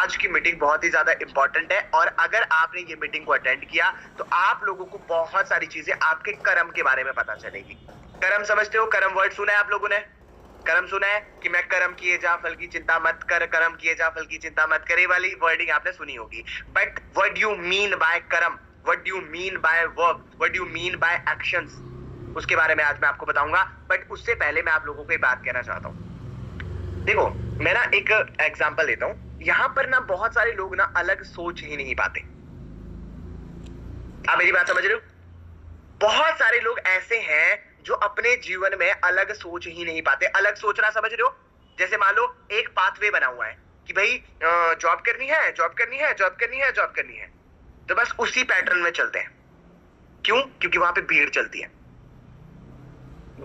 आज की मीटिंग बहुत ही ज्यादा इंपॉर्टेंट है और अगर आपने ये मीटिंग को अटेंड किया तो आप लोगों को बहुत सारी चीजें आपके कर्म के बारे में पता चलेगी। कर्म समझते हो? कर्म वर्ड सुना है आप लोगों ने? कर्म सुना है कि मैं कर्म किए जा फल की चिंता मत कर, कर्म किए जा फल की चिंता मत कर, ये वाली वर्डिंग आपने सुनी होगी। But what do you mean by karma? What do you mean by work? What do you mean by actions? उसके बारे में आज मैं आपको बताऊंगा। बट उससे पहले मैं आप लोगों को एक बात कहना चाहता हूं। देखो, मैं ना एक एग्जांपल देता हूं। यहां पर ना बहुत सारे लोग ना अलग सोच ही नहीं पाते। आप मेरी बात समझ रहे हो? बहुत सारे लोग ऐसे हैं जो अपने जीवन में अलग सोच ही नहीं पाते। अलग सोचना समझ रहे हो? जैसे मान लो एक पाथवे बना हुआ है कि भाई जॉब करनी है, जॉब करनी है, जॉब करनी है, जॉब करनी है, तो बस उसी पैटर्न में चलते हैं। क्यों? क्योंकि वहां पे भीड़ चलती है।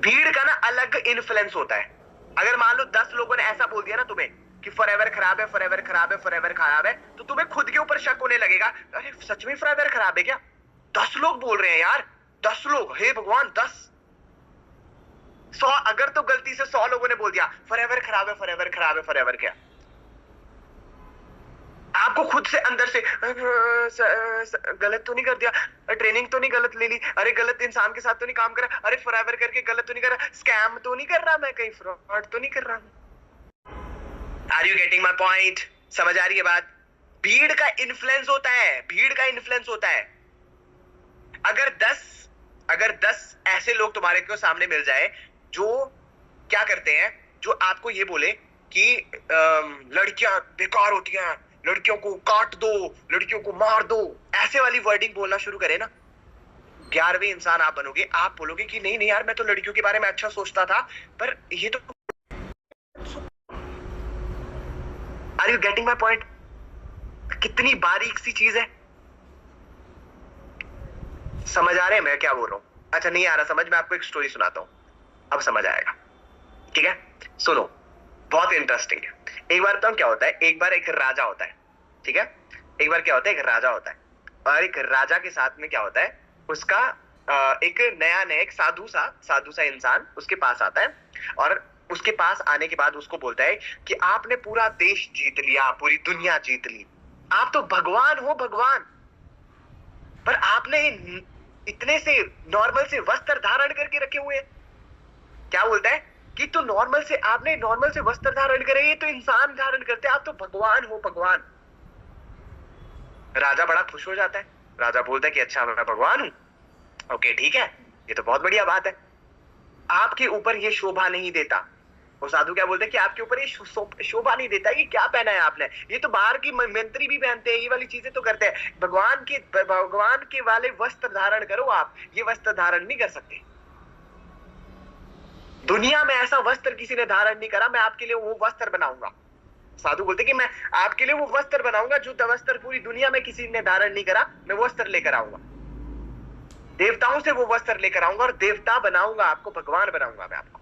भीड़ का ना अलग इन्फ्लुएंस होता है। अगर मान लो 10 लोगों ने ऐसा बोल दिया ना तुम्हें कि फॉरएवर खराब है, फॉरएवर खराब है, फॉरएवर खराब है, तो तुम्हें खुद के ऊपर शक होने लगेगा, अरे सच में फॉरएवर खराब है क्या? 10 लोग बोल रहे हैं यार, 10 लोग, हे भगवान 10, 100, अगर तो गलती से 100 लोगों ने बोल दिया फॉरएवर खराब है, फॉरएवर खराब है, फॉरएवर क्या, आपको खुद से अंदर से गलत तो नहीं कर दिया, ट्रेनिंग तो नहीं गलत ले ली, अरे गलत इंसान के साथ तो नहीं काम करा, अरे फॉरएवर करके गलत तो नहीं करा, स्कैम तो नहीं कर रहा मैं, कहीं फ्रॉड तो नहीं कर रहा। Are you getting my point? समझ आ रही है बात? भीड़ का इन्फ्लुएंस होता है, भीड़ का इन्फ्लुएंस होता है। अगर 10 ऐसे लोग तुम्हारे को सामने मिल जाए जो क्या करते हैं, जो आपको ये बोले कि लड़कियां बेकार होती हैं, लड़कियों को काट दो, लड़कियों को मार दो, ऐसे वाली वर्डिंग बोलना शुरू करे ना, 11वें इंसान आप बनोगे। आप बोलोगे कि नहीं नहीं यार, मैं तो लड़कियों के बारे में अच्छा सोचता था, पर ये तो। Are you getting my point? कितनी बारीक सी चीज है। समझ आ रहे हैं मैं क्या बोल रहा हूं? अच्छा नहीं आ रहा समझ? मैं आपको एक स्टोरी सुनाता हूं, अब समझ आएगा। ठीक है, सुनो, बहुत इंटरेस्टिंग है। एक बार तो क्या होता है, एक बार एक राजा होता है। ठीक है, एक बार क्या होता है, एक राजा होता है और एक राजा के साथ में क्या होता है, उसका एक नया एक साधु सा इंसान उसके पास आता है और उसके पास आने के बाद उसको बोलता है कि आपने पूरा देश जीत लिया, पूरी दुनिया जीत ली, आप तो भगवान हो, भगवान, पर आपने इतने से नॉर्मल से वस्त्र धारण करके रखे हुए हैं। क्या बोलता है कि तो नॉर्मल से, आपने नॉर्मल से वस्त्र धारण करे, ये तो इंसान धारण करते, आप तो भगवान हो, भगवान। राजा बड़ा खुश हो जाता है। राजा बोलता है कि अच्छा मैं भगवान हूं, ओके ठीक है, ये तो बहुत बढ़िया बात है, आपके ऊपर ये शोभा नहीं देता। वो साधु क्या बोलते हैं कि आपके ऊपर ये शोभा नहीं देता, ये क्या पहना है आपने, ये तो बाहर की मंत्री भी पहनते हैं, ये वाली चीजें तो करते हैं, भगवान के वाले वस्त्र धारण करो, आप ये वस्त्र धारण नहीं कर सकते। दुनिया में ऐसा वस्त्र किसी ने धारण नहीं करा, मैं आपके लिए वो वस्त्र बनाऊंगा। साधु बोलते कि मैं आपके लिए वो वस्त्र बनाऊंगा जो वस्त्र पूरी दुनिया में किसी ने धारण नहीं करा, मैं वस्त्र लेकर आऊंगा, देवताओं से वो वस्त्र लेकर आऊंगा और देवता बनाऊंगा आपको, भगवान बनाऊंगा मैं आपको।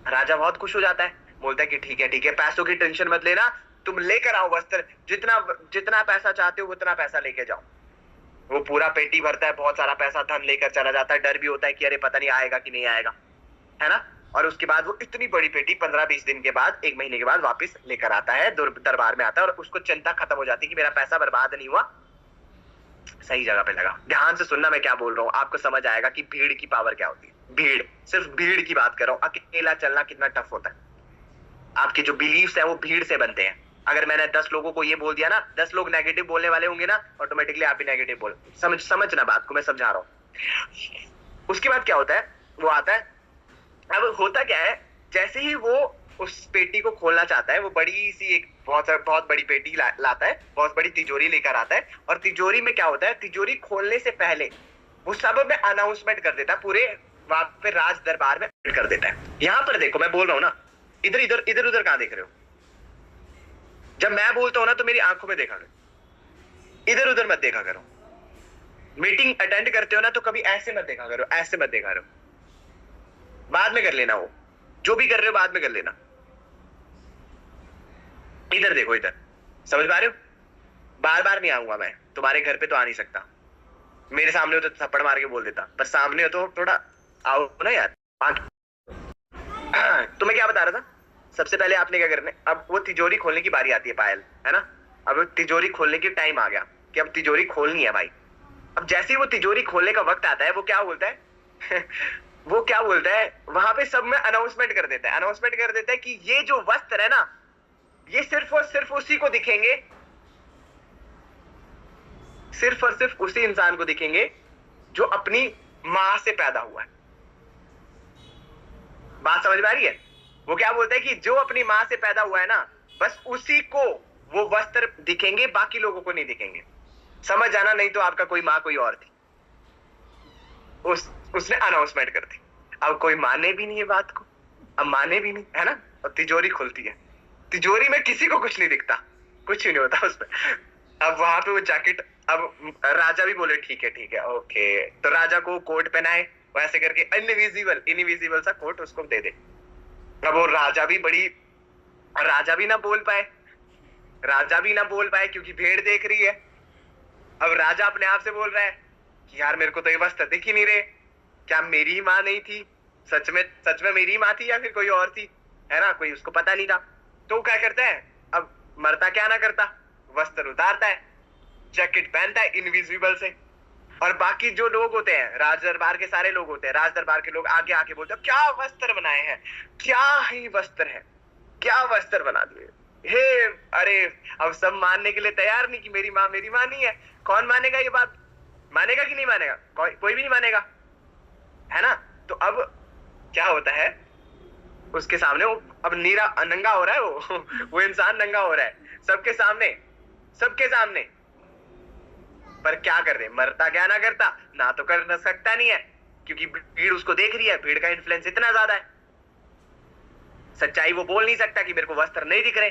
राजा बहुत खुश हो जाता है, बोलता है कि ठीक है ठीक है, पैसों की टेंशन मत लेना, तुम लेकर आओ वस्त्र, जितना पैसा चाहते हो उतना पैसा लेके जाओ। वो पूरा पेटी भरता है, बहुत सारा पैसा धन लेकर चला जाता है। डर भी होता है कि अरे पता नहीं आएगा कि नहीं आएगा, है ना। और उसके बाद वो इतनी बड़ी पेटी 15-20 दिन के बाद, 1 महीने के बाद वापस लेकर आता है, दरबार में आता है और उसको चिंता खत्म हो जाती है कि मेरा पैसा बर्बाद नहीं हुआ, सही जगह पे लगा। ध्यान से सुनना मैं क्या बोल रहा हूँ, आपको समझ आएगा कि भीड़ की पावर क्या होती है। भीड़, सिर्फ भीड़ की बात कर रहा हूँ, अकेला चलना कितना टफ होता है। आपके जो बिलीव्स हैं वो भीड़ से बनते हैं। अगर मैंने 10 लोगों को ये बोल दिया ना, 10 लोग नेगेटिव बोलने वाले होंगे ना, ऑटोमेटिकली आप भी नेगेटिव बोल, समझना बात को, मैं समझा रहा हूँ। उसके बाद क्या होता है, वो आता है, अब होता क्या है, जैसे ही वो उस पेटी को खोलना चाहता है, वो बड़ी सी एक बहुत बड़ी पेटी लाता है, बहुत बड़ी तिजोरी लेकर आता है और तिजोरी में क्या होता है, तिजोरी खोलने से पहले वो सब में अनाउंसमेंट कर देता है, पूरे वहां पे राज दरबार में कर देता है। यहां पर देखो, मैं बोल रहा हूं ना, इधर उधर कहां देख रहे हो? जब मैं बोलता हूं ना तो मेरी आंखों में देखा करो, इधर उधर मत देखा करो। मीटिंग अटेंड करते हो ना तो कभी ऐसे मत देखा करो, ऐसे मत देखा करो, बाद में कर लेना, वो जो भी कर रहे हो बाद में कर लेना। इधर देखो, इधर, समझ पा रहे हो? बार बार नहीं आऊंगा मैं, तुम्हारे घर पे तो आ नहीं सकता, मेरे सामने हो तो थप्पड़ मार के बोल देता, पर सामने हो तो थोड़ा आओ ना यार। तो मैं क्या बता रहा था, सबसे पहले आपने क्या करना है, अब वो तिजोरी खोलने की बारी आती है, पायल, है ना, अब तिजोरी खोलने की टाइम आ गया कि अब तिजोरी खोलनी है भाई। अब जैसे ही वो तिजोरी खोलने का वक्त आता है, वो क्या बोलता है वो क्या बोलता है, वहां पे सब में अनाउंसमेंट कर देता है, अनाउंसमेंट कर देता है कि ये जो वस्त्र है ना, ये सिर्फ और सिर्फ उसी को दिखेंगे, सिर्फ और सिर्फ उसी इंसान को दिखेंगे जो अपनी मां से पैदा हुआ है। बात समझ में आ रही है? वो क्या बोलता है कि जो अपनी मां से पैदा हुआ है ना, बस उसी को वो वस्त्र दिखेंगे, बाकी लोगों को नहीं दिखेंगे। समझ जाना, नहीं तो आपका कोई मां कोई और थी। उसने अनाउंसमेंट कर दी। अब कोई माने भी नहीं है बात को, अब माने भी नहीं है ना। अब तिजोरी खुलती है, तिजोरी में किसी को कुछ नहीं दिखता, कुछ ही नहीं होता उसमें। अब वहां पे वो जैकेट, अब राजा भी बोले ठीक है ओके, तो राजा को कोट पहनाए, वैसे करके इनविजिबल सा कोट उसको दे दे। अब वो राजा भी ना बोल पाए क्योंकि भीड़ देख रही है। अब राजा अपने आप से बोल रहा है कि यार मेरे को तो ये वस्त्र दिख ही नहीं रहे, क्या मेरी ही माँ नहीं थी? सच में मेरी माँ थी या फिर कोई और थी, है ना? कोई उसको पता नहीं था। तो क्या करता है, अब मरता क्या ना करता, वस्त्र उतारता है, जैकेट पहनता है इनविजिबल से, और बाकी जो लोग होते हैं, राज दरबार के सारे लोग होते हैं, राज दरबार के लोग आगे आके बोलते हैं क्या वस्त्र बनाए हैं, क्या ही वस्त्र है, क्या वस्त्र बना दिए हे। अरे अब सब मानने के लिए तैयार नहीं कि मेरी माँ नहीं है। कौन मानेगा ये बात? मानेगा कि नहीं मानेगा? कोई भी नहीं मानेगा, है ना? तो अब क्या होता है, उसके सामने वो अब नीरा नंगा हो रहा है, वो इंसान नंगा हो रहा है सबके सामने। पर क्या कर रहे, मरता क्या ना करता, ना तो कर सकता नहीं है क्योंकि भीड़ उसको देख रही है, भीड़ का इन्फ्लुएंस इतना ज्यादा है। सच्चाई वो बोल नहीं सकता कि मेरे को वस्त्र नहीं दिख रहे,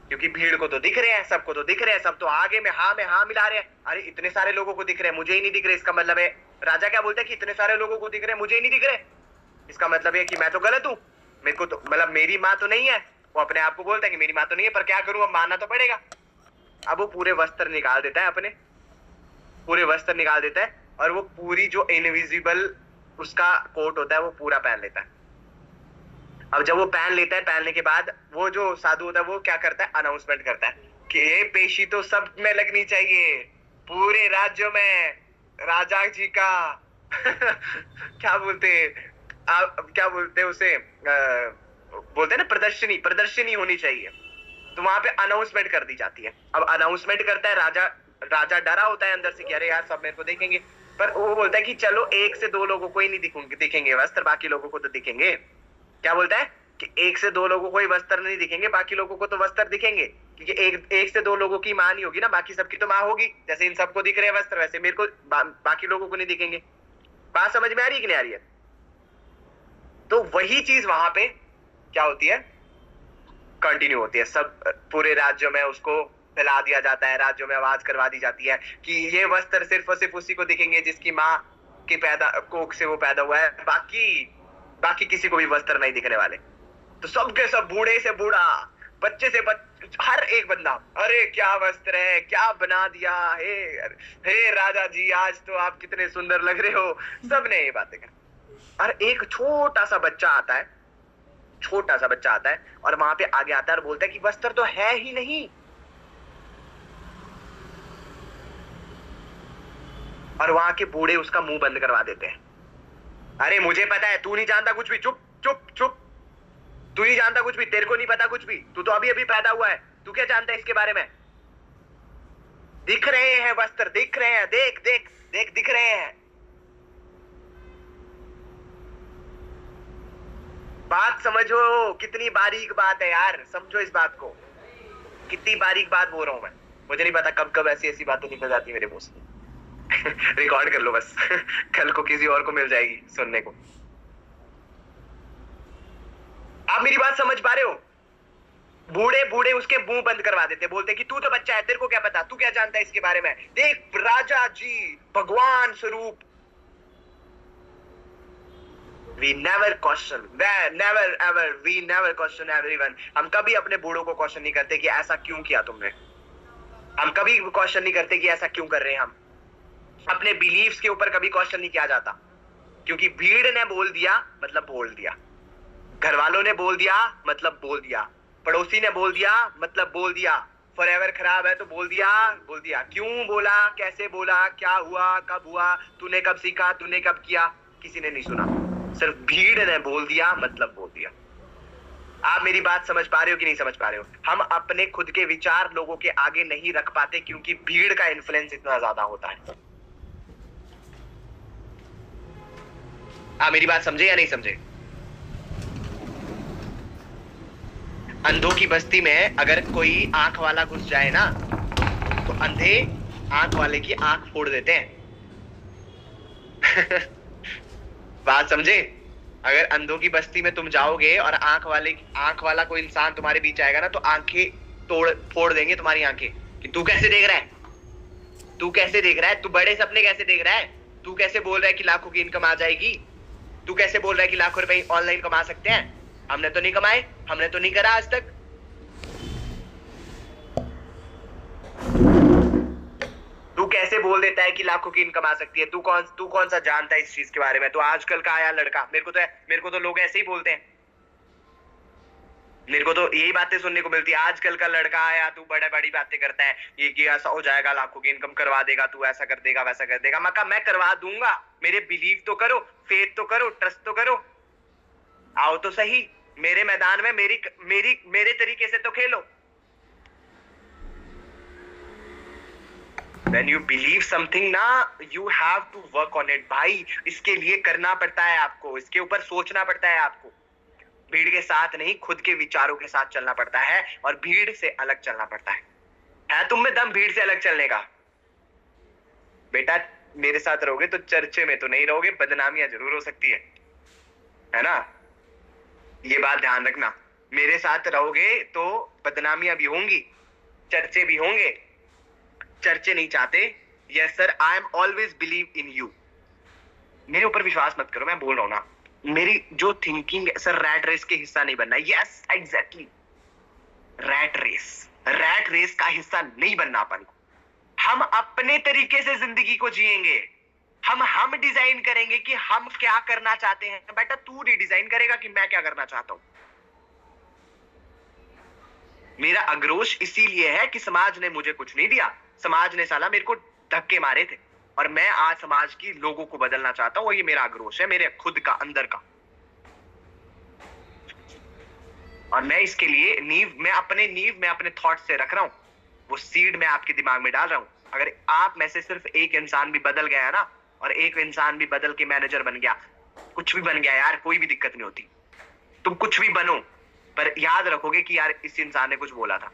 क्योंकि भीड़ को तो दिख रहे हैं, सबको तो दिख रहे हैं, सब तो आगे में हाँ मिला रहे हैं। अरे इतने सारे लोगों को दिख रहे हैं, मुझे ही नहीं दिख रहे, इसका मतलब है, राजा क्या बोलता है कि इतने सारे लोगों को दिख रहे हैं, मुझे ही नहीं दिख रहे, इसका मतलब है कि मैं तो गलत हूं, मेरे को तो मतलब मेरी माँ तो नहीं है। वो अपने आप को बोलता है कि मेरी माँ तो नहीं है, पर क्या करूं, अब मानना तो पड़ेगा। अब वो पूरे वस्त्र निकाल देता है, अपने पूरे वस्त्र निकाल देता है, और वो पूरी जो इनविजिबल उसका कोट होता है वो पूरा पहन लेता है। अब जब वो पहन लेता है, पहनने के बाद वो जो साधु होता है वो क्या करता है, अनाउंसमेंट करता है कि ये पेशी तो सब में लगनी चाहिए, पूरे राज्यों में राजा जी का क्या बोलते उसे, बोलते हैं ना, प्रदर्शनी होनी चाहिए। तो वहां पे अनाउंसमेंट कर दी जाती है। अब अनाउंसमेंट करता है राजा डरा होता है अंदर से कि अरे यार सब मेरे को देखेंगे, पर वो बोलता है कि चलो 1 से 2 लोगों को ही नहीं दिखेंगे वस्त्र, बाकी लोगों को तो दिखेंगे। क्या बोलता है कि 1 से 2 लोगों को ही वस्त्र नहीं दिखेंगे, बाकी लोगों को तो वस्त्र दिखेंगे, क्योंकि एक से 2 लोगों की मां नहीं होगी ना, बाकी सबकी तो मां होगी। जैसे इन सबको दिख रहे हैं वस्त्र, वैसे मेरे को बाकी लोगों को नहीं दिखेंगे। बात समझ में आ रही है कि नहीं आ रही है? तो वही चीज वहां पे क्या होती है, कंटिन्यू होती है। सब पूरे राज्यों में उसको फैला दिया जाता है, राज्यों में आवाज करवा दी जाती है कि ये वस्त्र सिर्फ और सिर्फ उसी को दिखेंगे जिसकी माँ की कोख से वो पैदा हुआ है, बाकी किसी को भी वस्त्र नहीं दिखने वाले। तो सबके सब, बूढ़े से बूढ़ा, बच्चे से हर एक बंदा, अरे क्या वस्त्र है, क्या बना दिया, हे राजा जी आज तो आप कितने सुंदर लग रहे हो। सबने ये बातें कर। और एक छोटा सा बच्चा आता है और वहां पे आगे आता है और बोलता है कि वस्त्र तो है ही नहीं। और वहां के बूढ़े उसका मुंह बंद करवा देते हैं। अरे मुझे पता है, तू नहीं जानता कुछ भी, चुप चुप चुप, तू नहीं जानता कुछ भी, तेरे को नहीं पता कुछ भी, तू तो अभी अभी पैदा हुआ है, तू क्या जानता है इसके बारे में? दिख रहे हैं वस्त्र, दिख रहे हैं, देख देख देख, दिख रहे हैं। बात समझो, कितनी बारीक बात है यार, समझो इस बात को, कितनी बारीक बात बोल रहा हूं मैं। मुझे नहीं पता कब कब ऐसी बातें निकल जाती है मेरे मुंह से। रिकॉर्ड कर लो बस, कल को किसी और को मिल जाएगी सुनने को। आप मेरी बात समझ पा रहे हो? बूढ़े उसके मुंह बंद करवा देते, बोलते कि तू तो बच्चा है, तेरे को क्या पता, तू क्या जानता है इसके बारे में। देख राजा जी भगवान स्वरूप। We never question everyone। हम कभी अपने बूढ़ों को क्वेश्चन नहीं करते कि ऐसा क्यों किया तुमने। हम कभी क्वेश्चन नहीं करते कि ऐसा क्यों कर रहे हैं। हम अपने बिलीव्स के ऊपर कभी क्वेश्चन नहीं किया जाता, क्योंकि भीड़ ने बोल दिया मतलब बोल दिया, घर वालों ने बोल दिया मतलब बोल दिया, पड़ोसी ने बोल दिया मतलब बोल दिया, फॉरएवर खराब है तो बोल दिया। क्यों बोला, कैसे बोला, क्या हुआ, कब हुआ, तूने कब सीखा, तूने कब किया, किसी ने नहीं सुना। सिर्फ भीड़ ने बोल दिया, मतलब बोल दिया। आप मेरी बात समझ पा रहे हो कि नहीं समझ पा रहे हो? हम अपने खुद के विचार लोगों के आगे नहीं रख पाते क्योंकि भीड़ का इन्फ्लुएंस इतना ज्यादा होता है। आप मेरी बात समझे या नहीं समझे? अंधों की बस्ती में अगर कोई आंख वाला घुस जाए ना, तो अंधे आंख वाले की आंख फोड़ देते हैं। बात समझे? अगर अंधों की बस्ती में तुम जाओगे और आंख वाला कोई इंसान तुम्हारे बीच आएगा ना, तो आंखें फोड़ देंगे तुम्हारी आंखें कि तू कैसे देख रहा है, तू कैसे देख रहा है, तू बड़े सपने कैसे देख रहा है, तू कैसे बोल रहा है कि लाखों की इनकम आ जाएगी, तू कैसे बोल रहा है कि लाखों रुपए ऑनलाइन कमा सकते हैं, हमने तो नहीं कमाए, हमने तो नहीं करा आज तक। तू कैसे बोल देता है कि लाखों की इनकम आ सकती है? तू कौन सा जानता है इस चीज के बारे में? तो आजकल का आया लड़का, मेरे को तो लोग ऐसे ही बोलते हैं, मेरे को तो यही बातें सुनने को मिलती है। आजकल का लड़का आया, तू बड़ी बातें करता है, ये कि ऐसा हो जाएगा, लाखों की इनकम करवा देगा, तू ऐसा कर देगा, वैसा कर देगा। मैं करवा दूंगा, मेरे बिलीव तो करो, फेथ तो करो, ट्रस्ट तो करो, आओ तो सही मेरे मैदान में, मेरे तरीके से तो खेलो। When you believe something ना, you have to work on it भाई। इसके लिए करना पड़ता है आपको, इसके ऊपर सोचना पड़ता है आपको। भीड़ के साथ नहीं, खुद के विचारों के साथ चलना पड़ता है और भीड़ से अलग चलना पड़ता है तुम में दम भीड़ से अलग चलने का? बेटा मेरे साथ रहोगे तो चर्चे में तो नहीं रहोगे, बदनामियां जरूर हो सकती है ना, ये बात ध्यान रखना। मेरे साथ रहोगे तो बदनामियां भी होंगी, चर्चे भी होंगे। चर्चे नहीं चाहते? Yes sir, I am always believe in you. मेरे ऊपर विश्वास मत करो, मैं बोल रहा हूं ना, मेरी जो थिंकिंग है सर, रैट रेस के हिस्सा नहीं बनना। यस एग्जैक्टली, रैट रेस का हिस्सा नहीं बनना अपन को। हम अपने तरीके से जिंदगी को जिएंगे, हम डिजाइन करेंगे कि हम क्या करना चाहते हैं। बेटा तू नहीं डिजाइन करेगा कि मैं क्या करना चाहता हूं। मेरा आक्रोश इसीलिए है कि समाज ने मुझे कुछ नहीं दिया, समाज ने साला मेरे को धक्के मारे थे और मैं आज समाज की लोगों को बदलना चाहता हूं। और ये मेरा आक्रोश है, मेरे खुद का, अंदर का। और मैं इसके लिए मैं अपने थॉट से रख रहा हूं, वो सीड मैं आपके दिमाग में डाल रहा हूं। अगर आप में से सिर्फ एक इंसान भी बदल गया ना, और एक इंसान भी बदल के मैनेजर बन गया, कुछ भी बन गया यार, कोई भी दिक्कत नहीं होती। तुम कुछ भी बनो, पर याद रखोगे कि यार इस इंसान ने कुछ बोला था।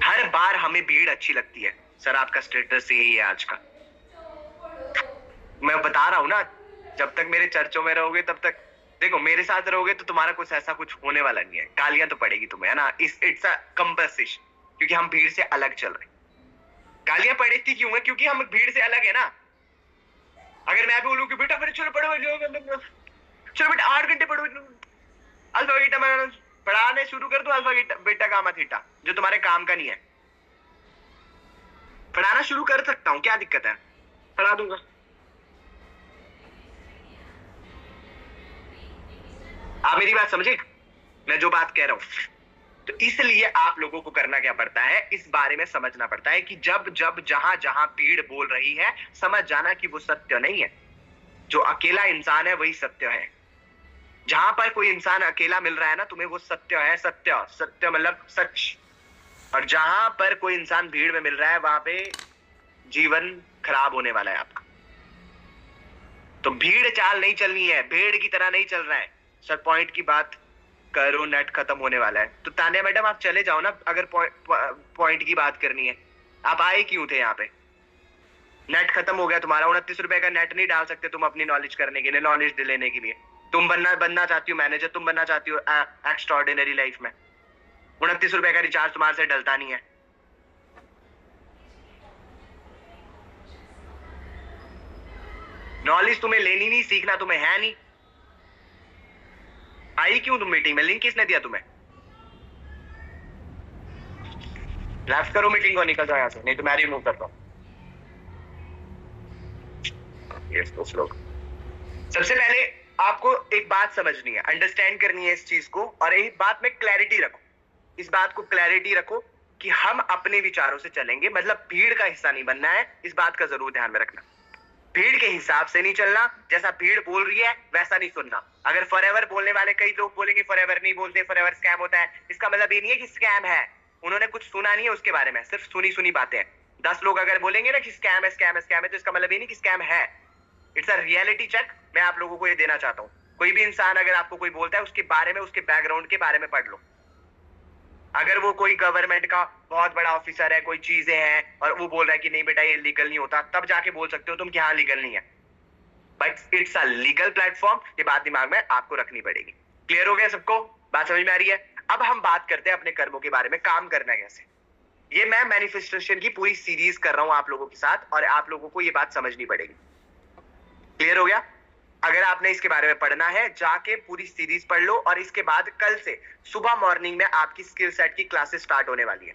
हर बार हमें भीड़ अच्छी लगती है। सर आपका स्टेटस यही है आज का। मैं बता रहा हूं ना, जब तक मेरे चर्चों में रहोगे तब तक देखो, मेरे साथ रहोगे तो तुम्हारा कुछ ऐसा कुछ होने वाला नहीं है। गालियां तो पड़ेगी तुम्हें, है ना, इट्स अ कंपनसेशन, क्योंकि हम भीड़ से अलग चल रहे। गालियां पड़ती क्यों है? क्योंकि हम भीड़ से अलग है ना। अगर मैं भी बोलूं कि बेटा फिर चलो पढ़ो, चलो बेटा 8 घंटे पढ़ो, अल्फा बीटा मैं पढ़ाने शुरू कर दूं, अल्फा बीटा गामा थीटा, जो तुम्हारे काम का नहीं है, पढ़ाना शुरू कर सकता हूं, क्या दिक्कत है, पढ़ा दूंगा। आप मेरी बात समझे, मैं जो बात कह रहा हूं? तो इसलिए आप लोगों को करना क्या पड़ता है, इस बारे में समझना पड़ता है कि जब जहां भीड़ बोल रही है, समझ जाना कि वो सत्य नहीं है। जो अकेला इंसान है वही सत्य है। जहां पर कोई इंसान अकेला मिल रहा है ना तुम्हें, वो सत्य है। सत्य मतलब सच। और जहां पर कोई इंसान भीड़ में मिल रहा है, वहां पे जीवन खराब होने वाला है आपका। तो भीड़ चाल नहीं चलनी है, भेड़ की तरह नहीं चल रहा है। सर पॉइंट की बात करो, नेट खत्म होने वाला है। तो तान्या मैडम आप चले जाओ ना, अगर पॉइंट की बात करनी है। आप आए क्यों थे यहाँ पे? नेट खत्म हो गया तुम्हारा। 29 रुपए का नेट नहीं डाल सकते तुम अपनी नॉलेज करने के लिए, नॉलेज लेने के लिए। तुम बनना चाहती हो मैनेजर, तुम बनना चाहती हो एक्स्ट्राऑर्डिनरी लाइफ में। 29 रुपए का रिचार्ज तुम्हारे से डलता नहीं है। नॉलेज तुम्हें लेनी नहीं, सीखना तुम्हें है नहीं। आई क्यों तुम मीटिंग में? लिंक किसने दिया तुम्हें? लेफ्ट करो मीटिंग को, निकल जाओ यहाँ से, नहीं तो मैं रिमूव करता हूँ। सबसे पहले आपको एक बात समझनी है, अंडरस्टैंड करनी है इस चीज को, और एक बात में क्लैरिटी रखो, इस बात को क्लैरिटी रखो कि हम अपने विचारों से चलेंगे, मतलब भीड़ का हिस्सा नहीं बनना है, इस बात का जरूर ध्यान में रखना। भीड़ के हिसाब से नहीं चलना, जैसा भीड़ बोल रही है वैसा नहीं सुनना। अगर फॉरएवर बोलने वाले कई लोग बोलेंगे फॉरएवर नहीं बोलते, फॉरएवर स्कैम होता है, इसका मतलब ये नहीं है कि स्कैम है, उन्होंने कुछ सुना नहीं है उसके बारे में, सिर्फ सुनी सुनी बातें हैं। 10 लोग अगर बोलेंगे ना कि स्कैम है स्कैम है स्कैम है, तो इसका मतलब ये नहीं कि स्कैम है। It's a reality check. मैं आप लोगों को ये देना चाहता हूँ, कोई भी इंसान अगर आपको कोई बोलता है उसके बारे में, उसके बैकग्राउंड के बारे में पढ़ लो। अगर वो कोई गवर्नमेंट का बहुत बड़ा ऑफिसर है, कोई चीजें हैं, और वो बोल रहा है कि नहीं बेटा ये लीगल नहीं होता, तब जाके बोल सकते हो तुम कि हाँ लीगल नहीं है, but it's a legal platform. ये बात दिमाग में आपको रखनी पड़ेगी। क्लियर हो गया सबको? बात समझ में आ रही है? अब हम बात करते हैं अपने कर्मों के बारे में, काम करना है कैसे। ये मैं मैनिफेस्टेशन की पूरी सीरीज कर रहा हूं आप लोगों के साथ, और आप लोगों को ये बात समझनी पड़ेगी। क्लियर हो गया? अगर आपने इसके बारे में पढ़ना है, जाके पूरी सीरीज पढ़ लो, और इसके बाद कल से सुबह मॉर्निंग में आपकी स्किल सेट की क्लासेस स्टार्ट होने वाली है।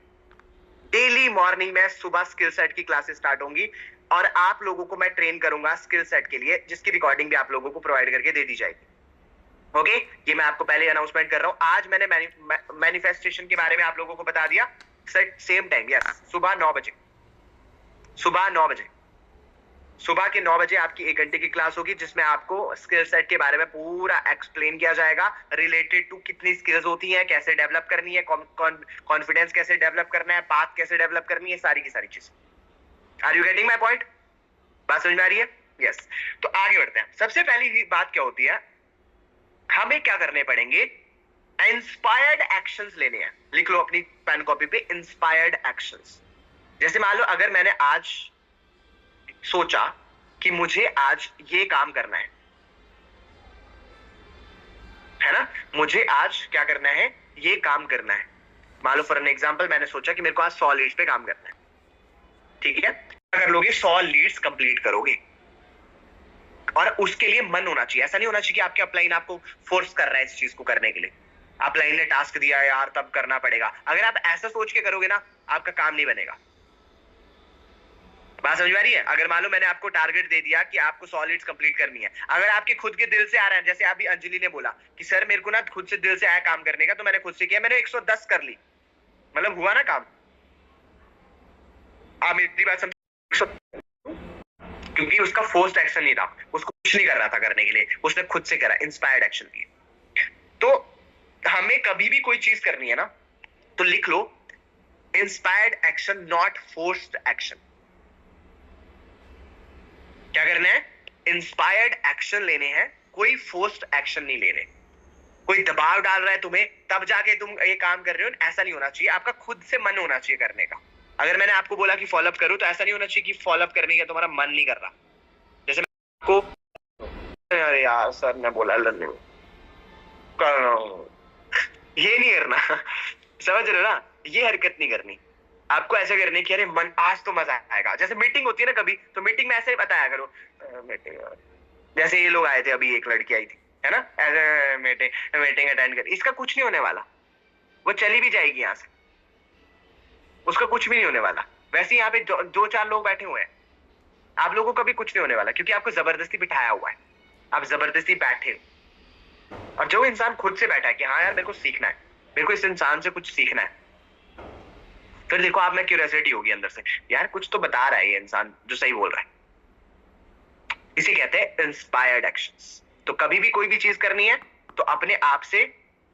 डेली मॉर्निंग में सुबह स्किल सेट की क्लासेस स्टार्ट होंगी, और आप लोगों को मैं ट्रेन करूंगा स्किल सेट के लिए, जिसकी रिकॉर्डिंग भी आप लोगों को प्रोवाइड करके दे दी जाएगी। ओके, ये मैं आपको पहले अनाउंसमेंट कर रहा हूं। आज मैंने मैनिफेस्टेशन के बारे में आप लोगों को बता दिया। सेम टाइम, यस, सुबह 9 बजे, सुबह 9 बजे, सुबह के 9 बजे आपकी 1 घंटे की क्लास होगी, जिसमें आपको स्किल सेट के बारे में पूरा एक्सप्लेन किया जाएगा, रिलेटेड टू कितनी स्किल्स होती हैं, कैसे डेवलप करनी है, कॉन्फिडेंस कैसे डेवलप करना है, बात कैसे डेवलप करनी है, सारी की सारी चीज। Are you getting my point? बात समझ में आ रही है? यस। तो आगे बढ़ते हैं। सबसे पहली बात क्या होती है, हमें क्या करने पड़ेंगे, इंस्पायर्ड एक्शंस लेने हैं। लिख लो अपनी पेन कॉपी पे, इंस्पायर्ड एक्शंस। जैसे मान लो अगर मैंने आज सोचा कि मुझे आज ये काम करना है ना, मुझे आज क्या करना है, ये काम करना है। मान लो फॉर एन एग्जांपल मैंने सोचा कि मेरे को आज 100 लीड्स पे काम करना है, ठीक है। कर लोगे, 100 लीड्स कंप्लीट करोगे, और उसके लिए मन होना चाहिए। ऐसा नहीं होना चाहिए कि आपके अपलाइन आपको फोर्स कर रहा है इस चीज को करने के लिए, अपलाइन ने टास्क दिया है यार तब करना पड़ेगा। अगर आप ऐसा सोच के करोगे ना, आपका काम नहीं बनेगा। बात समझ में आ रही है? अगर मान लो मैंने आपको टारगेट दे दिया कि आपको 100 लीड्स कंप्लीट करनी है, अगर आपके खुद के दिल से आ रहा है, जैसे अभी अंजलि ने बोला कि सर मेरे को ना खुद से दिल से आया काम करने का, तो मैंने खुद से किया, मैंने 110 कर ली, मतलब हुआ ना काम। आप मेरी बात समझ, क्योंकि उसका फोर्स्ड एक्शन नहीं था, उसको कुछ नहीं कर रहा था करने के लिए, उसने खुद से करा, इंस्पायर्ड एक्शन किया। तो हमें कभी भी कोई चीज करनी है ना, तो लिख लो inspired action, not forced action. क्या करना है, इंस्पायर्ड एक्शन लेने हैं, कोई फोर्स्ड एक्शन नहीं लेने। कोई दबाव डाल रहा है तुम्हें तब जाके तुम ये काम कर रहे हो, ऐसा नहीं होना चाहिए। आपका खुद से मन होना चाहिए करने का। अगर मैंने आपको बोला कि फॉलोअप करो, तो ऐसा नहीं होना चाहिए कि फॉलोअप करने का तुम्हारा मन नहीं कर रहा। जैसे मैं आपको, अरे यार सर ने बोला लर्निंग कर रहा हूं, ये नहीं करना। समझ रहे हो ना, ये हरकत नहीं करनी। आपको ऐसे करने की, अरे मन आज तो मजा आएगा। जैसे मीटिंग होती है ना कभी, तो मीटिंग में ऐसे ही बताया करो, मीटिंग, जैसे ये लोग आए थे अभी, एक लड़की आई थी है ना, ऐसे मीटिंग अटेंड कर, इसका कुछ नहीं होने वाला, वो चली भी जाएगी यहाँ से, उसका कुछ भी नहीं होने वाला। वैसे यहाँ पे दो चार लोग बैठे हुए हैं, आप लोगों को भी कुछ नहीं होने वाला, क्योंकि आपको जबरदस्ती बिठाया हुआ है, आप जबरदस्ती बैठे हो। और जो इंसान खुद से बैठा है कि हाँ यार मेरे को सीखना है, मेरे को इस इंसान से कुछ सीखना है, फिर देखो आप में क्यूरियोसिटी होगी अंदर से, यार कुछ तो बता रहा है ये इंसान जो सही बोल रहा है। इसे कहते हैं इंस्पायर्ड एक्शंस। तो कभी भी कोई भी चीज करनी है, तो अपने आप से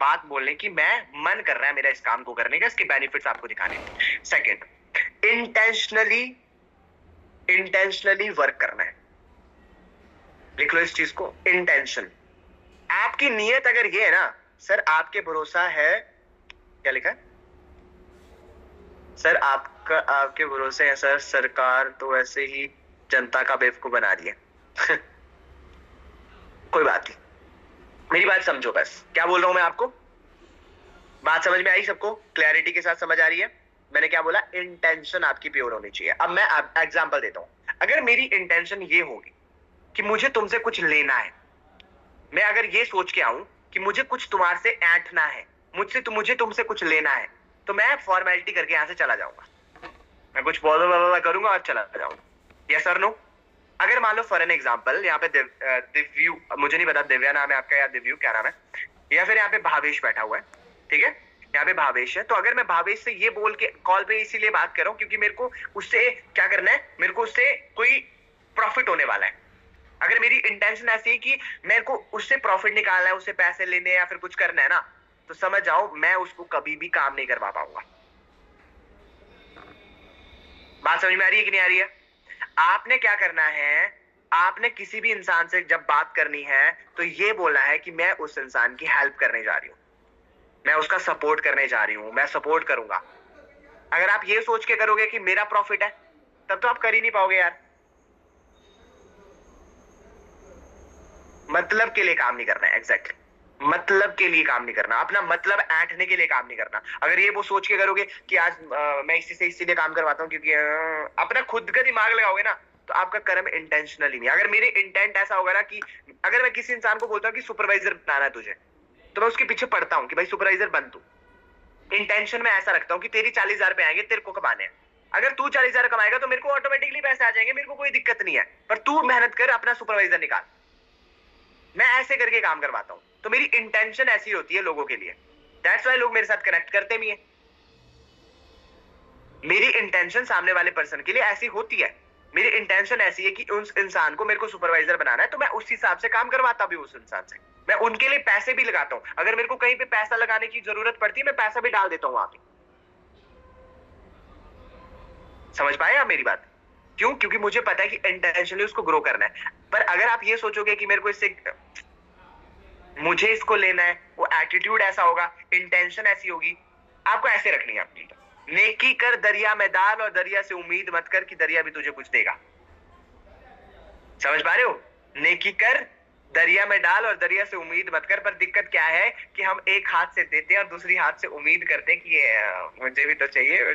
बात बोलने की, मैं मन कर रहा है मेरा इस काम को करने का, इसके बेनिफिट्स आपको दिखाने। सेकंड, इंटेंशनली वर्क करना है। लिख लो इस चीज को, इंटेंशन। आपकी नीयत अगर ये है ना, सर आपके भरोसा है, क्या लिखा है सर, आपके भरोसे है सर, सरकार तो वैसे ही जनता का बेवकूफ बना रही है। कोई बात नहीं, मेरी बात समझो बस, क्या बोल रहा हूं मैं आपको, बात समझ में आई सबको? क्लैरिटी के साथ समझ आ रही है? मैंने क्या बोला, इंटेंशन आपकी प्योर होनी चाहिए। अब मैं एग्जांपल देता हूं। अगर मेरी इंटेंशन ये होगी कि मुझे तुमसे कुछ लेना है, मैं अगर ये सोच के आऊं कि मुझे कुछ तुम्हारे से ऐंठना है, मुझे तुमसे कुछ लेना है, तो मैं फॉर्मेलिटी करके यहां से चला जाऊंगा, मैं कुछ बोल करूंगा और चला जाऊंगा। यस और नो? अगर मान लो फॉर एन एग्जाम्पल यहाँ पे दिव्यू, मुझे नहीं पता दिव्या नाम है आपका या दिव्यू क्या नाम है, या फिर यहाँ पे भावेश बैठा हुआ है, ठीक है, यहाँ पे भावेश है, तो अगर मैं भावेश से ये बोल के कॉल पे इसीलिए बात कर रहा हूँ क्योंकि मेरे को उससे क्या करना है, मेरे को उससे कोई प्रॉफिट होने वाला है। अगर मेरी इंटेंशन ऐसी है कि मेरे को उससे प्रॉफिट निकालना है, उससे पैसे लेने या फिर कुछ करना है ना, तो समझ जाओ मैं उसको कभी भी काम नहीं करवा पाऊंगा। बात समझ में आ रही है कि नहीं आ रही है? आपने क्या करना है, आपने किसी भी इंसान से जब बात करनी है तो ये बोलना है कि मैं उस इंसान की हेल्प करने जा रही हूं, मैं उसका सपोर्ट करने जा रही हूं, मैं सपोर्ट करूंगा। अगर आप ये सोच के करोगे कि मेरा प्रॉफिट है, तब तो आप कर ही नहीं पाओगे यार। मतलब के लिए काम नहीं करना है, एग्जैक्टली मतलब के लिए काम नहीं करना, अपना मतलब ऐंठने के लिए काम नहीं करना। अगर ये वो सोच के करोगे कि आज मैं इसी से इसीलिए काम करवाता हूँ क्योंकि अपना खुद का दिमाग लगाओगे ना, तो आपका कर्म इंटेंशनली नहीं। अगर मेरे इंटेंट ऐसा होगा ना कि अगर मैं किसी इंसान को बोलता हूँ कि सुपरवाइजर बनाना है तुझे, तो मैं उसके पीछे पड़ता हूँ कि भाई सुपरवाइजर बन तू। इंटेंशन में ऐसा रखता हूँ कि तेरी 40,000 रुपए आएंगे, तेरे को कमाने हैं। अगर तू 40,000 कमाएगा तो मेरे को ऑटोमेटिकली पैसे आ जाएंगे, मेरे को कोई दिक्कत नहीं है, पर तू मेहनत कर, अपना सुपरवाइजर निकाल। मैं ऐसे करके काम करवाता हूं, तो मेरी इंटेंशन ऐसी होती है लोगों के लिए। दैट्स व्हाई लोग मेरे साथ कनेक्ट करते भी हैं। मेरी इंटेंशन सामने वाले पर्सन के लिए ऐसी होती है। मेरी इंटेंशन ऐसी है कि उस इंसान को मेरे को सुपरवाइजर बनाना है, तो मैं उस हिसाब से काम करवाता भी उस इंसान से। मैं उनके लिए पैसे भी लगाता हूं। अगर मेरे को कहीं पे पैसा लगाने की जरूरत पड़ती है, मैं पैसा भी डाल देता हूं वहां पे। समझ पाए आप मेरी बात? क्यों? क्योंकि मुझे पता है कि इंटेंशनली उसको ग्रो करना है। पर अगर आप ये सोचोगे कि मेरे को इससे मुझे इसको लेना है, वो एटीट्यूड ऐसा होगा, इंटेंशन ऐसी होगी, आपको ऐसे रखनी है अपनी। नेकी कर दरिया में डाल और दरिया से उम्मीद मत कर कि दरिया भी तुझे कुछ देगा। समझ पा रहे हो? नेकी कर दरिया में डाल और दरिया से उम्मीद मत कर। पर दिक्कत क्या है कि हम एक हाथ से देते हैं और दूसरी हाथ से उम्मीद करते हैं कि मुझे भी तो चाहिए,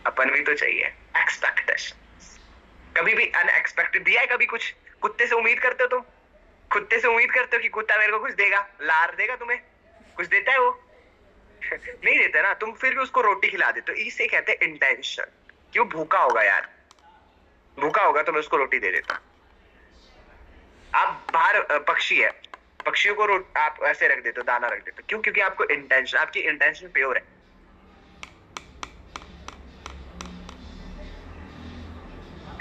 अपन भी तो चाहिए। एक्सपेक्टेशन कभी भी अनएक्सपेक्टेड दिया है कभी कुछ? कुत्ते से उम्मीद करते हो तुम? कुत्ते से उम्मीद करते हो कि कुत्ता मेरे को कुछ देगा, लार देगा तुम्हें? कुछ देता है वो? नहीं देता ना। तुम फिर भी उसको रोटी खिला देते हो। इसे कहते हैं इंटेंशन। क्यों? भूखा होगा यार, भूखा होगा तो मैं उसको रोटी दे देता। आप बाहर पक्षी है, पक्षियों को आप ऐसे रख देते हो, दाना रख देते हो। क्यों? क्योंकि आपको इंटेंशन, आपकी इंटेंशन प्योर है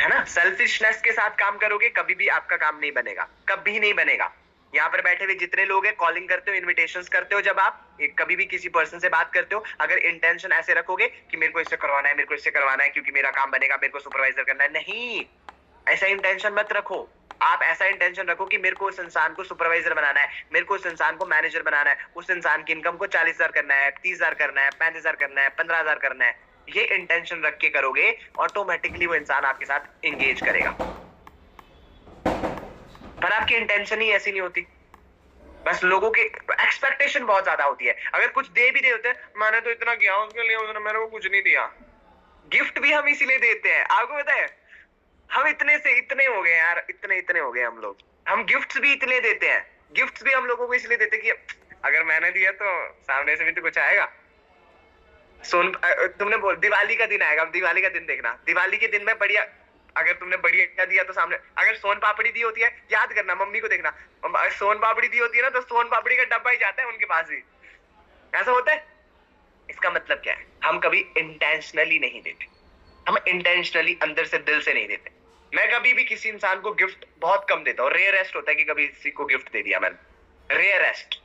ना। सेल्फिशनेस के साथ काम करोगे कभी भी आपका काम नहीं बनेगा, कभी नहीं बनेगा। यहाँ पर बैठे हुए जितने लोग हैं, कॉलिंग करते हो, इनविटेशंस करते हो, जब आप कभी भी किसी पर्सन से बात करते हो, अगर इंटेंशन ऐसे रखोगे कि मेरे को इससे करवाना है, मेरे को इससे करवाना है क्योंकि मेरा काम बनेगा, मेरे को सुपरवाइजर करना है, नहीं, ऐसा इंटेंशन मत रखो। आप ऐसा इंटेंशन रखो कि मेरे को उस इंसान को सुपरवाइजर बनाना है, मेरे को उस इंसान को मैनेजर बनाना है, उस इंसान की इनकम को 40,000 करना है, 30,000 करना है, 35,000 करना है, 15,000 करना है। ये इंटेंशन रख के करोगे, ऑटोमेटिकली वो इंसान आपके साथ एंगेज करेगा। पर आपकी इंटेंशन ही ऐसी नहीं होती। बस लोगों की एक्सपेक्टेशन बहुत ज्यादा होती है। अगर कुछ दे भी दे होते हैं, मैंने तो इतना किया उसके लिए, उसने मेरे को कुछ नहीं दिया। गिफ्ट भी हम इसीलिए देते हैं, आपको पता है? हम इतने से इतने हो गए यार, इतने हो गए हम लोग। हम गिफ्ट्स भी इतने देते हैं। गिफ्ट्स भी हम लोगों को इसलिए देते कि अगर मैंने दिया तो सामने से भी तो कुछ आएगा। तुमने बोल दिवाली का दिन आएगा, दिवाली का दिन देखना, दिवाली के दिन में बढ़िया, अगर तुमने बढ़िया दिया तो सामने, अगर सोन पापड़ी दी होती है, याद करना, मम्मी को देखना, सोन पापड़ी दी होती है ना, तो सोन पापड़ी का डब्बा ही जाता है उनके पास भी। ऐसा होता है। इसका मतलब क्या है? हम कभी इंटेंशनली नहीं देते, हम इंटेंशनली अंदर से, दिल से नहीं देते। मैं कभी भी किसी इंसान को गिफ्ट बहुत कम देता हूँ। रेयरेस्ट होता है कि कभी किसी को गिफ्ट दे दिया मैंने, रेयरेस्ट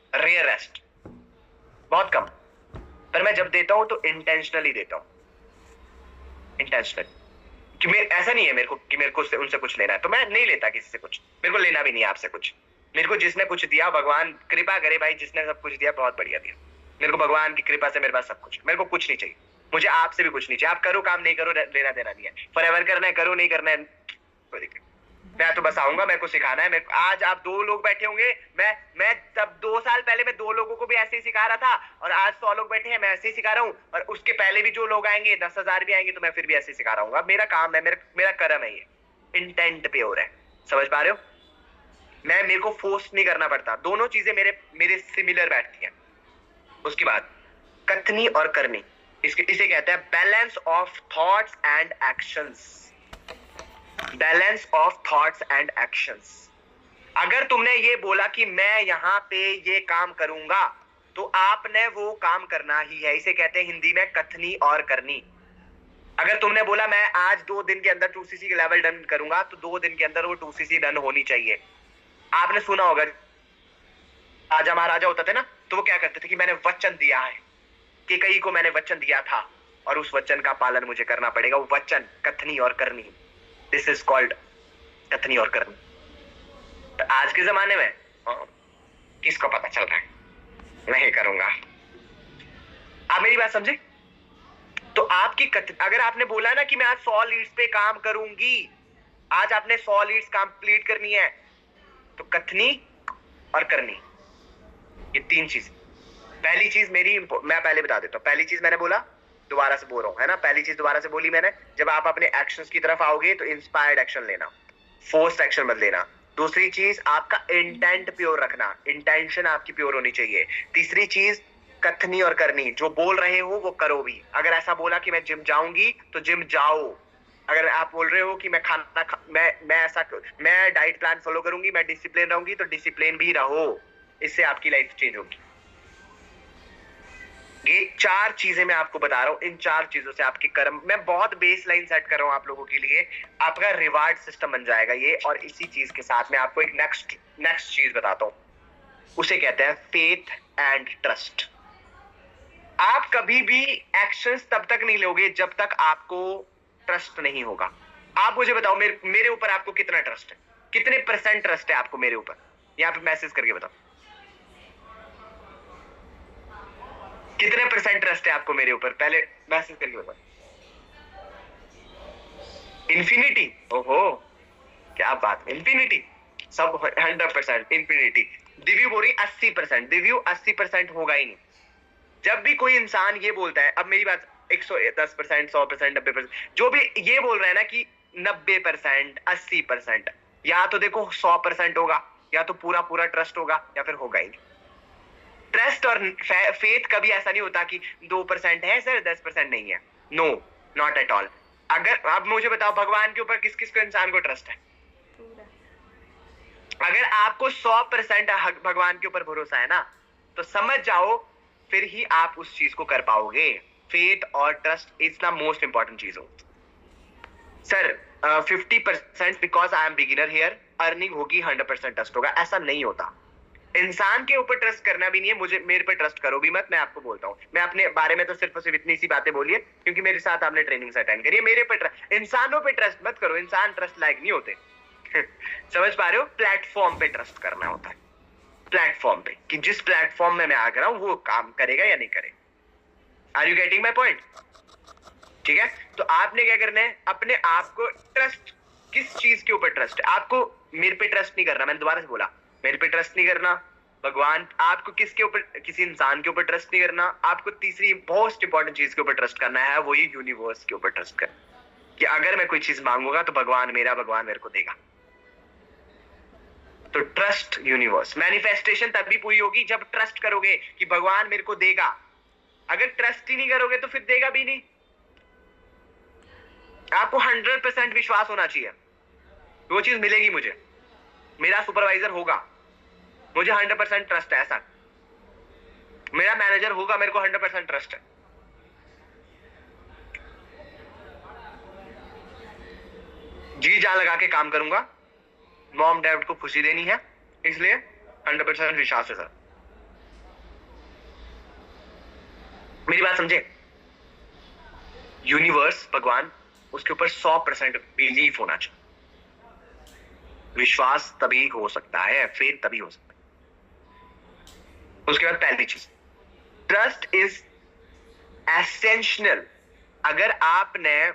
बहुत कम। पर मैं जब देता हूं तो इंटेंशनली देता हूं, इंटेंशनली। कि ऐसा नहीं है मेरे को कि मेरे को उनसे कुछ लेना है, तो मैं नहीं लेता किसी से कुछ, मेरे को लेना भी नहीं है आपसे कुछ। मेरे को जिसने कुछ दिया, भगवान कृपा करे भाई, जिसने सब कुछ दिया बहुत बढ़िया दिया। मेरे को भगवान की कृपा से मेरे पास सब कुछ, मेरे को कुछ नहीं चाहिए। मुझे आपसे भी कुछ नहीं चाहिए। आप करो काम, नहीं करो, लेना देना नहीं है। फॉरएवर करना है करो, नहीं करना है कोई दिक्कत। मैं तो बस आऊंगा, मेरे को सिखाना है। आज आप 2 लोग बैठे होंगे, मैं तब 2 साल पहले मैं 2 लोगों को भी ऐसे ही सिखा रहा था, और आज 100 लोग बैठे हैं, मैं ऐसे ही सिखा रहा हूँ। और उसके पहले भी जो लोग आएंगे, 10,000 भी आएंगे, तो मैं फिर भी ऐसे ही सिखा रहा हूँ। मेरा काम है, मेरा कर्म है, ये इंटेंट प्योर है। समझ पा रहे हो? मेरे को फोर्स नहीं करना पड़ता। दोनों चीजें मेरे सिमिलर बैठती हैं। उसके बाद कथनी और करनी, इसे कहते हैं balance of thoughts and actions. Balance of thoughts and actions. अगर तुमने ये बोला कि मैं यहाँ पे ये काम करूंगा, तो आपने वो काम करना ही है। इसे कहते हैं हिंदी में कथनी और करनी। अगर तुमने बोला मैं आज 2 दिन के अंदर 2cc के लेवल डन करूंगा, तो 2 दिन के अंदर वो 2cc डन होनी चाहिए। आपने सुना होगा राजा महाराजा होता थे ना, तो वो क्या करते थे कि मैंने वचन दिया है, कि कई को मैंने वचन दिया था और उस वचन का पालन मुझे करना पड़ेगा। वो वचन कथनी और करनी, दिस इज कॉल्ड कथनी और करनी। तो आज के जमाने में किसको पता चल रहा है, नहीं करूंगा। आप मेरी बात समझे? तो आपकी अगर आपने बोला ना कि मैं आज 100 लीड्स पे काम करूंगी, आज आपने 100 लीड्स कंप्लीट करनी है, तो कथनी और करनी, ये 3 चीज। पहली चीज मेरी, मैं पहले बता देता हूं। पहली चीज मैंने बोला, दोबारा से बोल रहा हूं, है ना। पहली चीज दोबारा से बोली मैंने, जब आप अपने एक्शंस की तरफ आओगे तो इंस्पायर्ड एक्शन लेना, फोर्स्ड एक्शन मत लेना। दूसरी चीज, आपका इंटेंट प्योर रखना, इंटेंशन आपकी प्योर होनी चाहिए। तीसरी चीज, कथनी और करनी, जो बोल रहे हो वो करो भी। अगर ऐसा बोला कि मैं जिम जाऊंगी तो जिम जाओ। अगर आप बोल रहे हो कि मैं मैं डाइट प्लान फॉलो करूंगी, मैं डिसिप्लिन रहूंगी, तो डिसिप्लिन भी रहो। इससे आपकी लाइफ चेंज होगी। ये 4 चीजें मैं आपको बता रहा हूं। इन 4 चीजों से आपके कर्म, मैं बहुत बेस लाइन सेट कर रहा हूं आप लोगों के लिए, आपका रिवार्ड सिस्टम बन जाएगा ये। और इसी चीज के साथ मैं आपको एक नेक्स्ट चीज बताता हूं, उसे कहते हैं फेथ एंड ट्रस्ट। आप कभी भी एक्शंस तब तक नहीं लोगे जब तक आपको ट्रस्ट नहीं होगा। आप मुझे बताओ, मेरे ऊपर आपको कितना ट्रस्ट है, कितने % ट्रस्ट है आपको मेरे ऊपर? यहाँ पे मैसेज करके बताओ, कितने % ट्रस्ट है आपको मेरे ऊपर? पहले मैसेज करके बताओ। इन्फिनिटी? ओहो, क्या बात, इन्फिनिटी सब 100%। इन्फिनिटी। दिव्यू बोल रही 80%। दिव्यू 80% होगा ही नहीं। जब भी कोई इंसान ये बोलता है, अब मेरी बात 110%, 100%, 90%, जो भी ये बोल रहा है ना कि 90%, 80%, या तो देखो 100% होगा, या तो पूरा पूरा ट्रस्ट होगा, या फिर होगा ही नहीं। ट्रस्ट और फेथ कभी ऐसा नहीं होता कि 2% है सर, 10% नहीं है। No, not at all. अगर आप मुझे बताओ, भगवान के ऊपर किस किस को इंसान को ट्रस्ट है? अगर आपको 100% भगवान के ऊपर भरोसा है ना, तो समझ जाओ फिर ही आप उस चीज को कर पाओगे। फेथ और trust is the most important चीज हो। Sir 50% because I am beginner here, earning होगी, 100% ट्रस्ट होगा, ऐसा नहीं होता। इंसान के ऊपर ट्रस्ट करना भी नहीं है। मुझे, मेरे पे ट्रस्ट करो भी मत, मैं आपको बोलता हूँ। मैं अपने बारे में तो सिर्फ और सिर्फ इतनी सी बातें बोली है क्योंकि मेरे साथ आपने ट्रेनिंग अटेंड करी है। मेरे पे इंसानों पे ट्रस्ट मत करो, इंसान ट्रस्ट लायक नहीं होते। समझ पा रहे हो? प्लेटफॉर्म पे ट्रस्ट करना होता है, प्लेटफॉर्म पे, कि जिस प्लेटफॉर्म में मैं आ रहा हूं वो काम करेगा या नहीं करेगा। Are you getting my point? ठीक है, तो आपने क्या करना है, अपने आप को ट्रस्ट, किस चीज के ऊपर ट्रस्ट है आपको? मेरे पे ट्रस्ट नहीं करना, मैंने दोबारा से बोला, मेरे पे ट्रस्ट नहीं करना। भगवान, आपको किसके ऊपर, किसी इंसान के ऊपर ट्रस्ट नहीं करना। आपको तीसरी मोस्ट इंपॉर्टेंट चीज के ऊपर ट्रस्ट करना है, वो ये यूनिवर्स के ऊपर ट्रस्ट करना, कि अगर मैं कोई चीज मांगूंगा तो भगवान मेरे को देगा। तो ट्रस्ट यूनिवर्स। मैनिफेस्टेशन तभी पूरी होगी जब ट्रस्ट करोगे कि भगवान मेरे को देगा। अगर ट्रस्ट ही नहीं करोगे तो फिर देगा भी नहीं। आपको 100% विश्वास होना चाहिए, वो चीज मिलेगी मुझे, मेरा सुपरवाइजर होगा, मुझे 100% ट्रस्ट है ऐसा, मेरा मैनेजर होगा, मेरे को 100% ट्रस्ट है। जी जान लगा के काम करूंगा, मॉम डैड को खुशी देनी है, इसलिए 100% विश्वास है सर। मेरी बात समझे? यूनिवर्स, भगवान, उसके ऊपर 100% बिलीफ होना चाहिए। विश्वास तभी हो सकता है, फेथ तभी हो सकता है। उसके बाद पहली चीज, ट्रस्ट इज एसेंशियल। अगर आपने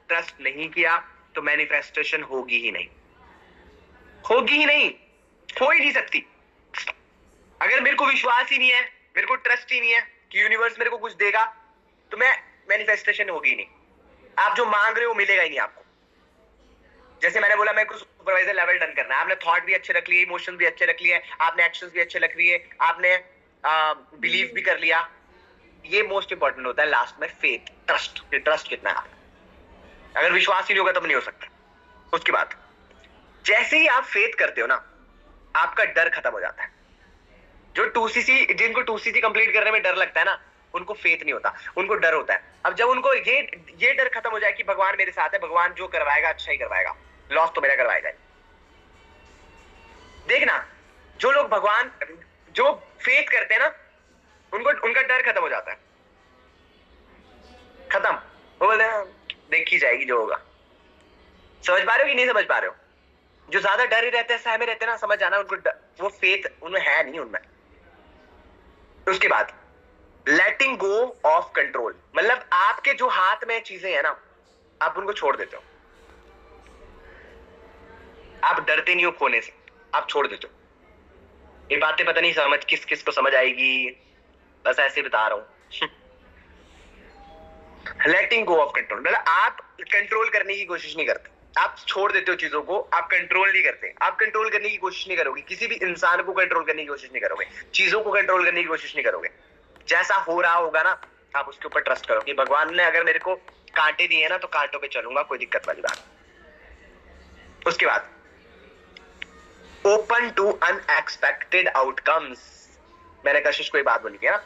ट्रस्ट नहीं किया तो मैनिफेस्टेशन होगी ही नहीं, होगी ही नहीं, हो ही नहीं सकती। अगर मेरे को विश्वास ही नहीं है, मेरे को ट्रस्ट ही नहीं है कि यूनिवर्स मेरे को कुछ देगा, तो मैं मैनिफेस्टेशन होगी ही नहीं। आप जो मांग रहे हो मिलेगा ही नहीं आपको। जैसे मैंने बोला, मेरे को सुपरवाइजर लेवल डन करना है, आपने थॉट भी अच्छे रख लिए, इमोशन भी अच्छे रख लिए, आपने एक्शंस भी अच्छे रख लिए, आपने बिलीव भी कर लिया। ये मोस्ट इंपॉर्टेंट होता है लास्ट में, फेथ, ट्रस्ट। ट्रस्ट कितना है? अगर विश्वास ही नहीं होगा तब नहीं हो सकता। उसके बाद जैसे ही आप फेथ करते हो ना, आपका डर खत्म हो जाता है। जो 2cc, जिनको 2cc कंप्लीट करने में डर लगता है ना, उनको फेथ नहीं होता, उनको डर होता है। अब जब उनको ये डर खत्म हो जाए कि भगवान मेरे साथ है, भगवान जो करवाएगा अच्छा ही करवाएगा, लॉस तो मेरा करवाएगा। देखना, जो लोग भगवान, जो फेथ करते हैं ना, उनको उनका डर खत्म हो जाता है, खत्म। वो बोलते हैं देखी जाएगी जो होगा। समझ पा रहे हो कि नहीं समझ पा रहे हो? जो ज्यादा डर ही रहते हैं, सहमे रहते हैं ना, समझ जाना उनको वो फेथ उनमें है नहीं उनमें। उसके बाद लेटिंग गो ऑफ कंट्रोल, मतलब आपके जो हाथ में चीजें है ना, आप उनको छोड़ देते हो। आप डरते नहीं हो खोने से, आप छोड़ देते हो। ये बातें पता नहीं समझ किस किस को समझ आएगी, बस ऐसे बता रहा हूं। लेटिंग गो ऑफ कंट्रोल मतलब आप कंट्रोल करने की कोशिश नहीं करते, आप छोड़ देते हो चीजों को, आप कंट्रोल नहीं करते। आप कंट्रोल करने की कोशिश नहीं करोगे, किसी भी इंसान को कंट्रोल करने की कोशिश नहीं करोगे, चीजों को कंट्रोल करने की कोशिश नहीं करोगे। जैसा हो रहा होगा ना, आप उसके ऊपर ट्रस्ट करो कि भगवान ने अगर मेरे को कांटे दिए ना, तो कांटों पे चलूंगा, कोई दिक्कत वाली बात। उसके बाद ओपन टू अनएक्सपेक्टेड आउटकम्स, मैंने कशिश को ये बात बोली थी ना,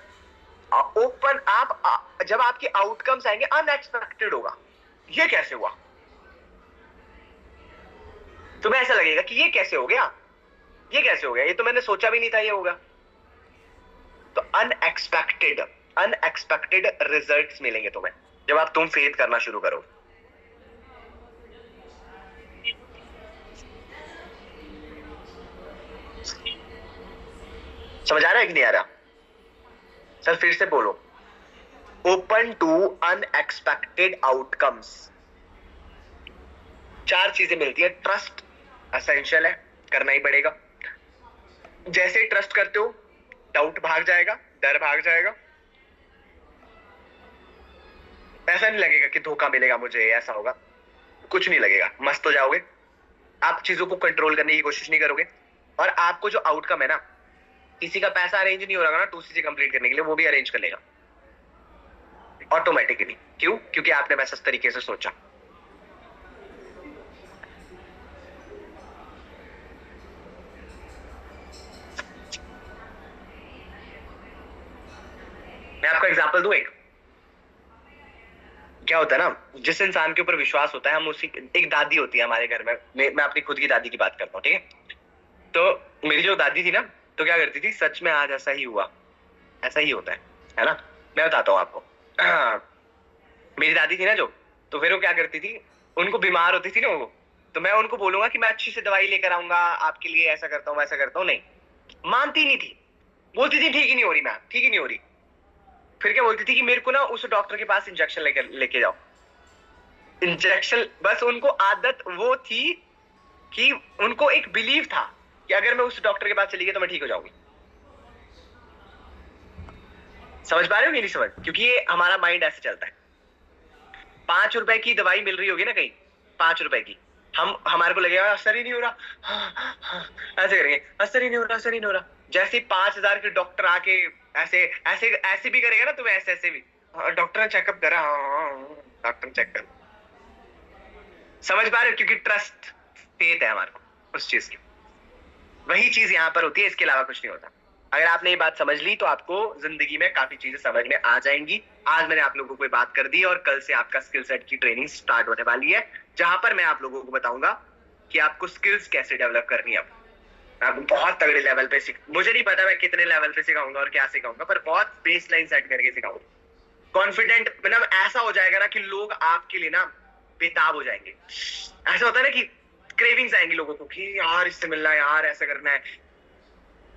ओपन, आप जब आपके आउटकम्स आएंगे अनएक्सपेक्टेड होगा। ये कैसे हुआ? तुम्हें ऐसा लगेगा कि ये कैसे हो गया, ये कैसे हो गया, ये तो मैंने सोचा भी नहीं था ये होगा। तो अनएक्सपेक्टेड अनएक्सपेक्टेड रिजल्ट्स मिलेंगे तुम्हें जब आप तुम फेथ करना शुरू करो। समझ आ रहा है कि नहीं आ रहा? सर फिर से बोलो, ओपन टू अनएक्सपेक्टेड आउटकम्स। 4 चीजें मिलती है। ट्रस्ट एसेंशियल है, करना ही पड़ेगा। जैसे ही ट्रस्ट करते हो, डाउट भाग जाएगा, डर भाग जाएगा। ऐसा नहीं लगेगा कि धोखा मिलेगा मुझे, ऐसा होगा, कुछ नहीं लगेगा, मस्त हो जाओगे। आप चीजों को कंट्रोल करने की कोशिश नहीं करोगे, और आपको जो आउटकम है ना, किसी का पैसा अरेंज नहीं हो रहा ना 2cc कंप्लीट करने के लिए, वो भी अरेंज कर लेगा ऑटोमेटिकली। क्यों? क्योंकि आपने वैसा इस तरीके से सोचा। मैं आपको एग्जांपल दूं एक। क्या होता है ना, जिस इंसान के ऊपर विश्वास होता है, हम उसी, एक दादी होती है हमारे घर में, मैं अपनी खुद की दादी की बात करता हूँ, ठीक है? तो मेरी जो दादी थी ना, तो क्या करती थी, सच में आज ऐसा ही हुआ, ऐसा ही होता है ना? मैं बताता हूँ आपको। मेरी दादी थी ना जो, तो फिर वो क्या करती थी, उनको बीमार होती थी ना वो, तो मैं उनको बोलूंगा कि मैं अच्छी से दवाई लेकर आऊंगा आपके लिए, ऐसा करता हूँ वैसा करता हूँ, नहीं मानती नहीं थी, बोलती थी ठीक ही नहीं हो रही, मैं ठीक ही नहीं हो रही। फिर क्या बोलती थी कि मेरे को ना उस डॉक्टर के पास इंजेक्शन लेके जाओ। इंजेक्शन, बस उनको आदत वो थी कि उनको एक बिलीव था कि अगर मैं उस डॉक्टर के पास चली गई तो मैं ठीक हो जाऊंगी। समझ पा रहे हो कि नहीं समझ? क्योंकि ये हमारा माइंड ऐसे चलता है। 5 रुपए की दवाई मिल रही होगी ना कहीं, 5 रुपए की, हमारे को लगेगा असर ही नहीं हो रहा, ऐसे करेंगे, असर ही नहीं हो रहा, असर ही नहीं हो रहा। जैसे 5,000 के डॉक्टर आके ऐसे ऐसे ऐसे भी करेगा ना, तुम्हें ऐसे ऐसे भी, डॉक्टर ने चेकअप करा, डॉक्टर ने चेक कर। समझ पा रहे हो? क्योंकि ट्रस्ट, फेथ है हमारे को उस चीज की। वही चीज यहाँ पर होती है, इसके अलावा कुछ नहीं होता। अगर आपने ये बात समझ ली तो आपको जिंदगी में काफी चीजें समझ में आ जाएंगी। आज मैंने आप लोगों को बात कर दी, और कल से आपका स्किल सेट की ट्रेनिंग स्टार्ट होने वाली है, जहां पर मैं आप लोगों को बताऊंगा कि आपको स्किल्स कैसे डेवलप करनी है। आप बहुत तगड़े लेवल पे मुझे नहीं पता मैं कितने लेवल पे सिखाऊंगा और क्या सिखाऊंगा, पर बहुत बेस लाइन सेट करके सिखाऊंगा। कॉन्फिडेंट मतलब ऐसा हो जाएगा ना कि लोग आपके लिए ना बेताब हो जाएंगे। ऐसा होता है ना कि क्रेविंग्स आएंगी लोगों को कि यार इससे मिलना है, यार ऐसा करना है।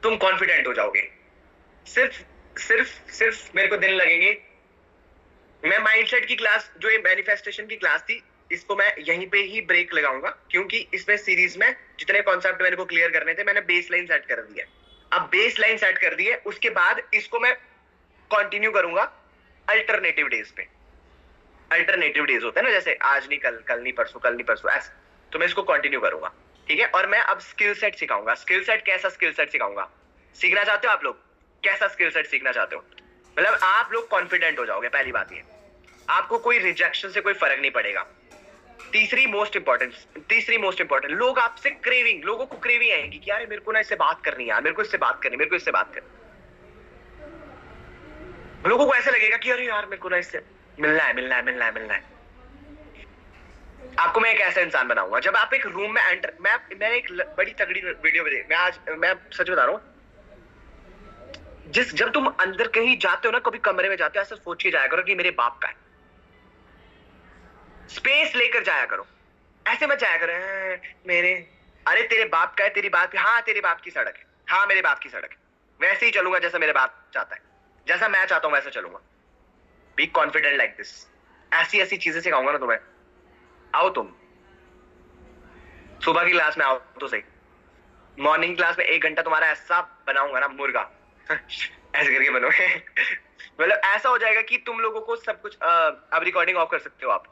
तुम कॉन्फिडेंट हो जाओगे। सिर्फ सिर्फ सिर्फ मेरे को दिन लगेंगे। मैं माइंडसेट की क्लास, जो ये मैनिफेस्टेशन की क्लास थी, इसको मैं यहीं पे ही ब्रेक लगाऊंगा, क्योंकि इसमें सीरीज में जितने कॉन्सेप्ट मेरे को क्लियर करने थे, मैंने बेस लाइन सेट कर दी है। अब बेस लाइन सेट कर दी है, उसके बाद इसको मैं कंटिन्यू करूंगा अल्टरनेटिव डेज पे। अल्टरनेटिव डेज होते हैं ना, जैसे आज नहीं कल, कल नहीं परसों, कल नहीं परसों, ऐसे। तो मैं इसको कंटिन्यू करूंगा, ठीक है? और मैं अब स्किल सेट सिखाऊंगा। स्किल सेट, कैसा स्किल सेट सिखाऊंगा? सीखना चाहते हो आप लोग? कैसा स्किल सेट सीखना चाहते हो? मतलब आप लोग कॉन्फिडेंट हो जाओगे। पहली बात ये, आपको कोई रिजेक्शन से कोई फर्क नहीं पड़ेगा। तीसरी मोस्ट इंपॉर्टेंट, लोग आपसे क्रेविंग, लोगों को क्रेविंग आएगी कि यार मेरे को ना इससे बात करनी है यार, मेरे को इससे बात करनी, मेरे को इससे बात करनी। लोगों को ऐसा लगेगा कि अरे यार मेरे को ना इससे मिलना है। आपको मैं एक ऐसा इंसान बनाऊंगा, जब आप एक रूम में एंटर, मैं एक बड़ी तगड़ी वीडियो में मैं सच बता रहा हूँ, जब तुम अंदर कहीं जाते हो ना, कभी कमरे में जाते हो, ऐसा सोच के जाया करो कि मेरे बाप का है, स्पेस लेकर जाया करो, ऐसे मत जाया करो मेरे, अरे तेरे बाप का है, तेरी बाप, हाँ तेरे बाप की सड़क है, हाँ मेरे बाप की सड़क है, वैसे ही चलूंगा जैसा मेरे बाप चाहता है, जैसा मैं चाहता हूं वैसा चलूंगा। Be confident like this. ऐसी ऐसी चीजें सिखाऊंगा ना तुम्हें, आओ तुम सुबह की क्लास में आओ तो सही, मॉर्निंग क्लास में 1 घंटा तुम्हारा ऐसा बनाऊंगा ना मुर्गा ऐसे करके बनोगे मतलब ऐसा हो जाएगा कि तुम लोगों को सब कुछ, अब रिकॉर्डिंग ऑफ कर सकते हो आप।